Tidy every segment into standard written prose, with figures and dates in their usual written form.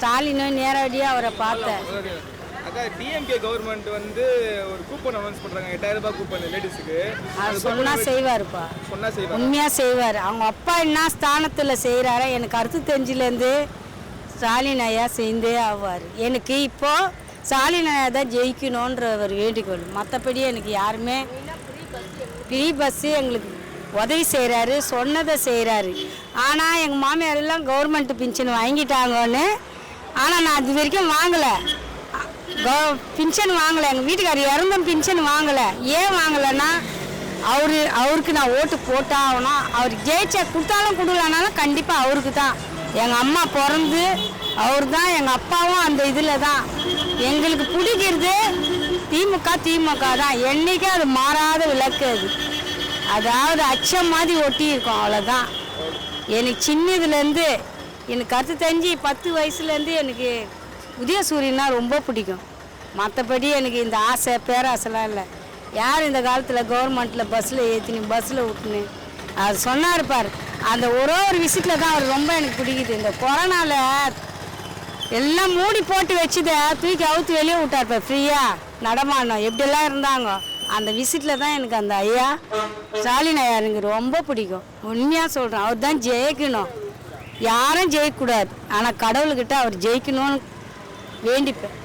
ஸ்டாலினும் நேரடியாக அவரை பார்த்தேன். அக்கா டிஎம்கே கவர்மெண்ட் வந்து ஒரு கூப்பன் அனௌன்ஸ் பண்ணுறாங்க, 8000 ரூபாய் கூப்பன் லேடிஸுக்கு. அது சொன்னால் செய்வாருப்பா, சொன்னால் செய்வார், உண்மையாக செய்வார். அவங்க அப்பா என்ன ஸ்தானத்தில் செய்கிறாரோ எனக்கு கருத்து தெரிஞ்சிலேருந்து ஸ்டாலின் ஐயா செய்தே ஆவார். எனக்கு இப்போது ஸ்டாலின் ஐயா தான் ஜெயிக்கணுன்ற ஒரு வேண்டுகோள். மற்றபடி எனக்கு யாருமே ஃப்ரீ பஸ்ஸு எங்களுக்கு உதவி செய்கிறாரு, சொன்னதை செய்கிறாரு. ஆனால் எங்கள் மாமியார் எல்லாம் கவர்மெண்ட்டு பென்ஷன் வாங்கிட்டாங்கன்னு, ஆனால் நான் அது வரைக்கும் வாங்கலை, பென்ஷன் வாங்கலை. எங்கள் வீட்டுக்காரர் இறந்தும் பென்ஷன் வாங்கலை. ஏன் வாங்கலைன்னா அவருக்கு நான் ஓட்டு போட்டாகணும். அவர் ஜெயிச்சா கொடுத்தாலும் கொடுக்கலனாலும் கண்டிப்பாக அவருக்கு தான். எங்கள் அம்மா பிறந்து அவர் தான், எங்கள் அப்பாவும் அந்த இதில் தான். எங்களுக்கு பிடிக்கிறது திமுக தான். என்றைக்கும் அது மாறாத விளக்கு. அதாவது அச்சம் மாதிரி ஒட்டி இருக்கும், அவ்வளோதான். எனக்கு சின்னதுலேருந்து எனக்கு கருத்து தெரிஞ்சு 10 வயசுலேருந்து எனக்கு உதயசூரியனா ரொம்ப பிடிக்கும். மற்றபடி எனக்கு இந்த ஆசை பேராசைலாம் இல்லை. யார் இந்த காலத்தில் கவர்மெண்ட்டில் பஸ்ஸில் ஏற்றினு பஸ்ஸில் விட்டுனு அது சொன்னார் பார், அந்த ஒரு விஷயத்தில் தான் அவர் ரொம்ப எனக்கு பிடிக்குது. இந்த கொரோனாவில் எல்லாம் மூடி போட்டு வச்சுதை தூக்கி அவுத்து வெளியே விட்டார் பார், ஃப்ரீயாக நடமாடணும் எப்படியெல்லாம் இருந்தாங்க. அந்த விஷயத்தில் தான் எனக்கு அந்த ஐயா ஸ்டாலின் ஐயா எனக்கு ரொம்ப பிடிக்கும். உண்மையாக சொல்கிறேன், அவர் தான் ஜெயிக்கணும், யாரும் ஜெயிக்கக்கூடாது. ஆனால் கடவுள்கிட்ட அவர் ஜெயிக்கணும்னு வேண்டிப்பேன்.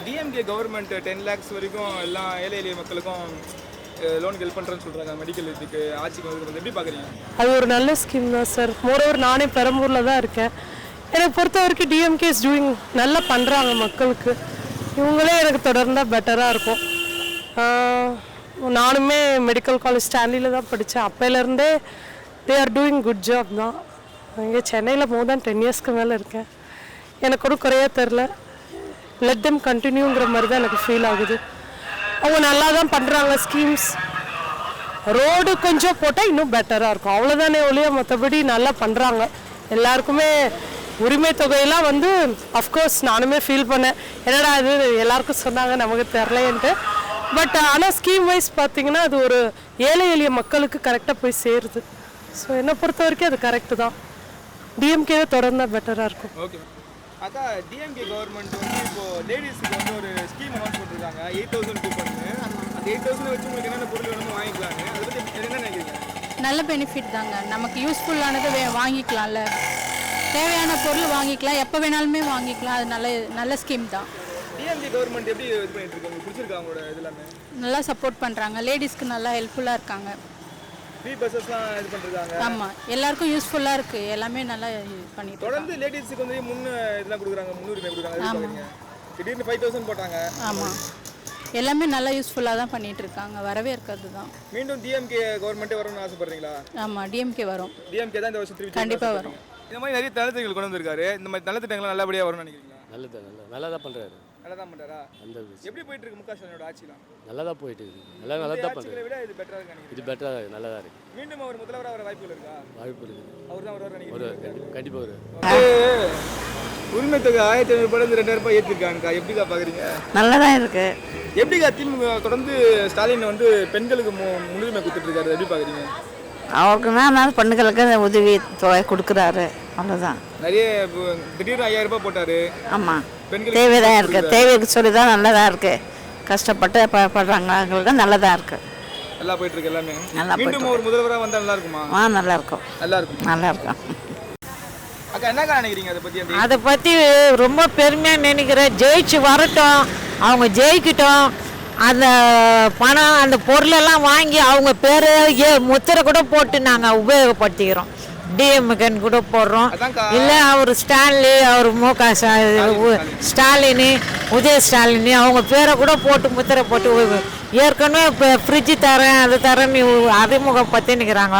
டிஎம்கே கவர்மெண்ட் 10 lakhs வரைக்கும் எல்லா ஏழை எளிய மக்களுக்கும் லோன் ஹெல்ப் பண்ணுறேன்னு சொல்கிறாங்க. மெடிக்கல் இதுக்கு ஆட்சிக்கு வந்து எப்படி பார்க்குறீங்க? அது ஒரு நல்ல ஸ்கீம் தான் சார். மோரோவர் நானே பெரம்பூரில் தான் இருக்கேன். எனக்கு பொறுத்த வரைக்கும் டிஎம்கே இஸ் டூயிங் நல்லா பண்ணுறாங்க மக்களுக்கு. இவங்களே எனக்கு தொடர்ந்தால் பெட்டராக இருக்கும். நானுமே மெடிக்கல் காலேஜ் ஸ்டான்லியில் தான் படித்தேன். அப்போலேருந்தே they are doing good job தான். இங்கே சென்னையில் மோர் தேன் 10 yearsக்கு மேலே இருக்கேன். எனக்கு கூட குறையா தெரில. லெட் தெம் கண்டினியூங்கிற மாதிரி தான் எனக்கு ஃபீல் ஆகுது. அவங்க நல்லா தான் பண்ணுறாங்க ஸ்கீம்ஸ். ரோடு கொஞ்சம் போட்டால் இன்னும் பெட்டராக இருக்கும், அவ்வளோதானே ஒழிய மற்றபடி நல்லா பண்ணுறாங்க. எல்லாருக்குமே உரிமை தொகையெல்லாம் வந்து அஃப்கோர்ஸ் நானுமே ஃபீல் பண்ணேன், என்னடா அது எல்லாருக்கும் சொன்னாங்க நமக்கு தெரிலன்ட்டு. பட் ஆனால் ஸ்கீம் வைஸ் பார்த்தீங்கன்னா அது ஒரு ஏழை எளிய மக்களுக்கு கரெக்டாக போய் சேருது. ஸோ என்னை பொறுத்த வரைக்கும் அது கரெக்டு தான். டிஎம்கேவே தொடர்ந்தால் பெட்டராக இருக்கும். ஓகே அக்கா, டிஎம்கே கவர்மெண்ட் வந்து இப்போது லேடிஸுக்கு வந்து ஒரு ஸ்கீம் அனௌன்ஸ் பண்ணிருக்காங்க, 8000 கூப்பன். அந்த 8000 வச்சு உங்களுக்கு என்னென்ன பொருள் வேணுமோ வாங்கிக்கலாங்க. அதை பற்றி என்ன நினைக்கிறீங்க? நல்ல பெனிஃபிட் தாங்க, நமக்கு யூஸ்ஃபுல்லானது வாங்கிக்கலாம்ல, தேவையான பொருள் வாங்கிக்கலாம், எப்போ வேணாலுமே வாங்கிக்கலாம். அது நல்ல ஸ்கீம் தான். டிஎம்கே கவர்மெண்ட் எப்படி இது பண்ணிட்டு இருக்காங்க? பிடிச்சிருக்கா அவங்களோட இது எல்லாமே? நல்லா சப்போர்ட் பண்ணுறாங்க, லேடிஸ்க்கு நல்லா ஹெல்ப்ஃபுல்லாக இருக்காங்க. ஃப்ரீ பஸ்ஸஸ்லாம் இது பண்ணுறாங்க. ஆமாம், எல்லாருக்கும் யூஸ்ஃபுல்லாக இருக்குது, எல்லாமே நல்லா பண்ணிட்டு தொடர்ந்து லேடிஸுக்கு வந்து இதெல்லாம் கொடுக்குறாங்க, முன்னுரிமை கொடுக்குறாங்க. திடீர்னு 5000 போட்டாங்க. ஆமாம், எல்லாமே நல்லா யூஸ்ஃபுல்லாக தான் பண்ணிட்டு இருக்காங்க, வரவே இருக்கிறது தான். மீண்டும் டிஎம்கே கவர்மெண்ட்டே வரணும்னு ஆசைப்படுறீங்களா? ஆமாம், டிஎம்கே வரும், டிஎம்கே தான் இந்த வருஷம் திருப்பி கண்டிப்பாக வரும். இந்த மாதிரி நிறைய நலத்திட்டங்கள் கொண்டு வந்திருக்காரு. இந்த மாதிரி நலத்திட்டங்கள் நல்லபடியாக வரும்னு நினைக்கிறீங்களா? நல்லா தான் பண்ணுறாரு. நல்லா தான் பண்ணுறாரா? எப்படி போயிட்டு இருக்கு முக ஸ்டாலினோட ஆட்சிலாம்? நல்லா தான் போயிட்டு இருக்கு. நல்லா தான் பண்ணுறாரு. விட இது பெட்டரா இருக்கு. இது பெட்டராக நல்லா தான் இருக்கு. மீண்டும் அவர் முதல்வராக வர வாய்ப்புகள் இருக்கா? வாய்ப்பு இருக்குது. அவர் தான் வருவார் நினைக்கிறேன். கண்டிப்பாக வருவார். உரிமை தொகை 1500 ரூபாய் 2000 ரூபாய் ஏற்றிருக்காங்கக்கா, எப்படிக்கா பார்க்குறீங்க? நல்லா தான் இருக்குது. எப்படிக்கா திமுக தொடர்ந்து ஸ்டாலின் வந்து பெண்களுக்கு முன்னுரிமை கொடுத்துட்டு இருக்காரு, எப்படி பார்க்குறீங்க? அவருக்கு தான் பெண்களுக்கு உதவி தொகை கொடுக்குறாரு, அவ்வளோதான். நிறைய திடீர்னு 5000 ரூபாய் போட்டாரு. ஆமாம், தேவைதான் இருக்குது, தேவைக்கு சொல்லி தான் நல்லதாக இருக்குது. கஷ்டப்பட்டு படுறாங்க அவங்களுக்கு நல்லதாக இருக்குது, நல்லா போயிட்டு இருக்கு எல்லாமே. நல்லா மீண்டும் ஒரு முதல்வராக வந்தால் நல்லா இருக்குமா? நல்லா இருக்கும், நல்லா இருக்கும், நல்லா இருக்கும். அக்கா என்னக்கா நினைக்கிறீங்க அதை பற்றி? அதை பற்றி ரொம்ப பெருமையாக நினைக்கிறேன். ஜெயிச்சு வரட்டும், அவங்க ஜெயிக்கட்டும். அந்த பணம் அந்த பொருளெல்லாம் வாங்கி அவங்க பேர் முத்திரை கூட போட்டு நாங்கள் உபயோகப்படுத்திக்கிறோம். டிஎம்கேன்னு கூட போடுறோம். இல்லை அவர் ஸ்டான்லி, அவர் முக ஸ்டாலினி, உதய ஸ்டாலினி அவங்க பேரை கூட போட்டு முத்திரை போட்டு ஏற்கனவே இப்போ ஃப்ரிட்ஜு தரேன் அது தரேன்னு அறிமுகப்படுத்தின்னுக்கிறாங்க.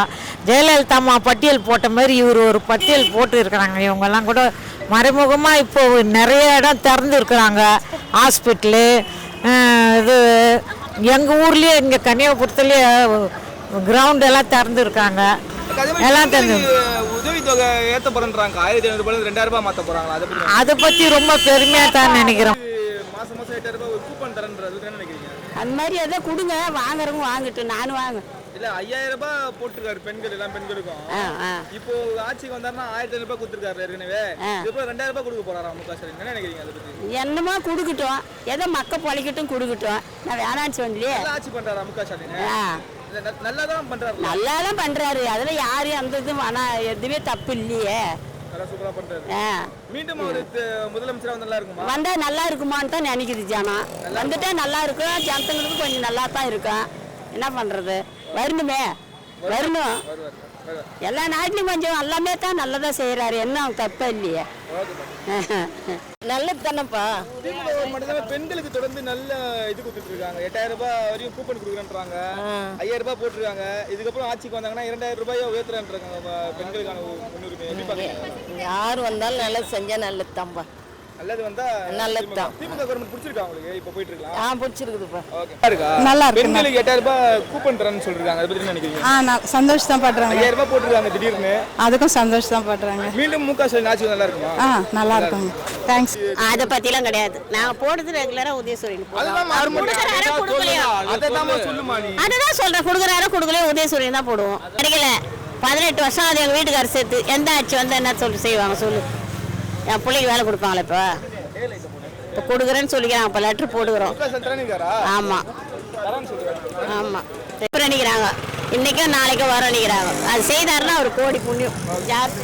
ஜெயலலிதா அம்மா பட்டியல் போட்ட மாதிரி இவர் ஒரு பட்டியல் போட்டு இருக்கிறாங்க. இவங்கெல்லாம் கூட மறைமுகமாக இப்போ நிறைய இடம் திறந்து இருக்கிறாங்க. ஹாஸ்பிட்டலு, இது எங்கள் ஊர்லேயே இங்கே கன்னியாகுமரத்துலேயே கிரவுண்ட் எல்லாம் திறந்துருக்காங்க. எல்லாம் தெரிஞ்சு உதவித்தொகை ஏற்ற போறேன்றாங்க. 1500 ரூபாய் 2000 ரூபாய் மாற்ற போறாங்களா? அதை பற்றி ரொம்ப பெருமையாக தான் நினைக்கிறோம். மாசம் மாசம் 8000 ரூபாய் ஒரு கூப்பன் தரேன்றது என்ன நினைக்கிறீங்க? அந்த மாதிரி எதாவது கொடுங்க, வாங்குறவங்க வாங்கிட்டு நானும் வாங்க இல்ல 5000 ரூபாய் போட்டுருக்காரு பெண்கள் எல்லாம் பெண்களுக்கும். இப்போ ஆட்சிக்கு வந்தாருன்னா 1500 ரூபாய் கொடுத்துருக்காரு ஏற்கனவே. இப்போ 2000 ரூபாய் கொடுக்க போறாரா முக ஸ்டாலின்? என்ன நினைக்கிறீங்க அதை பத்தி? என்னமோ கொடுக்கட்டும், ஏதோ மக்க பொழைக்கட்டும் கொடுக்கட்டும், நான் வேணான்னு சொல்லலையே. ஆட்சி பண்றாரா முக ஸ்டாலின்? நல்லா தான் பண்றாரு. நல்லா தான் பண்றாரு, அதுல யாரும் அந்த இது எதுவுமே தப்பு இல்லையே. நல்லா சூப்பரா பண்றாரு. மீண்டும் ஒரு முதலமைச்சரா வந்தா நல்லா இருக்குமா? வந்தா நல்லா இருக்குமான்னு தான் நினைக்குது ஜனம். வந்துட்டா நல்லா இருக்கும், ஜனங்களுக்கு கொஞ்சம் நல்லா தான் இருக்கும். என்ன பண்றது, வரணுமே, வரணும். எல்லா நாட்டிலும் கொஞ்சம் எல்லாமே தான் நல்லதா செய்யறாரு, என்ன தப்பா இல்லையே. நல்லது தானப்பா. பெண்களுக்கு தொடர்ந்து நல்ல இது கொடுத்துட்டு இருக்காங்க. 8000 ரூபாய் வரையும் கூப்பன் கொடுக்குறேன்றாங்க. 5000 ரூபாய் போட்டுருக்காங்க. இதுக்கப்புறம் ஆட்சிக்கு வந்தாங்கன்னா 2000 ரூபாய் உயர்த்துறேன்றாங்க பெண்களுக்கான முன்னுரிமை. எப்படி பாக்குறீங்க? யார் வந்தாலும் நல்லது செஞ்சா நல்லது தான்ப்பா. நல்லது வந்தா நல்லது தான். திமுக கவர்மெண்ட் பிடிச்சிருக்கா உங்களுக்கு? இப்போ போயிட்டு இருக்கலாம். பிடிச்சிருக்குதுப்பா. நல்லா இருக்கு. பெண்களுக்கு 8000 ரூபாய் கூப்பன் தரேன்னு சொல்றாங்க. அதை பத்தி என்ன நினைக்கிறீங்க? நான் சந்தோஷம் தான் பண்றாங்க. 5000 ரூபாய் போட்டுருக்காங்க திடீர்னு. அதுக்கும் சந்தோஷம் தான் பண்றாங்க. மீண்டும் முக ஸ்டாலின் ஆட்சி நல்லா இருக்குமா? நல்லா இருக்கும். தேங்க்ஸ். அதை பத்திலாம் கிடையாது. நான் போடுறது ரெகுலரா உதயசூரியன் போடுறேன். அதுதான் சொல்றேன், கொடுக்குறாரோ கொடுக்கலையோ உதயசூரியன் தான் போடுவோம். கிடைக்கல 18 வருஷம் அது எங்க வீட்டுக்காரர் சேர்த்து எந்த ஆட்சி வந்தா என்ன சொல்லி செய்வாங்க சொல்லு? என் பிள்ளைக்கு வேலை கொடுப்பாங்களே இப்போ கொடுக்குறேன்னு சொல்லிக்கிறாங்க. இப்போ லெட்ரு போடுகிறோம். ஆமாம் ஆமாம் நினைக்கிறாங்க, இன்னைக்கும் நாளைக்கும் வர நினைக்கிறாங்க. அது செய்தாருன்னா அவர் கோடி புண்ணியம் ஜாஸ்தி.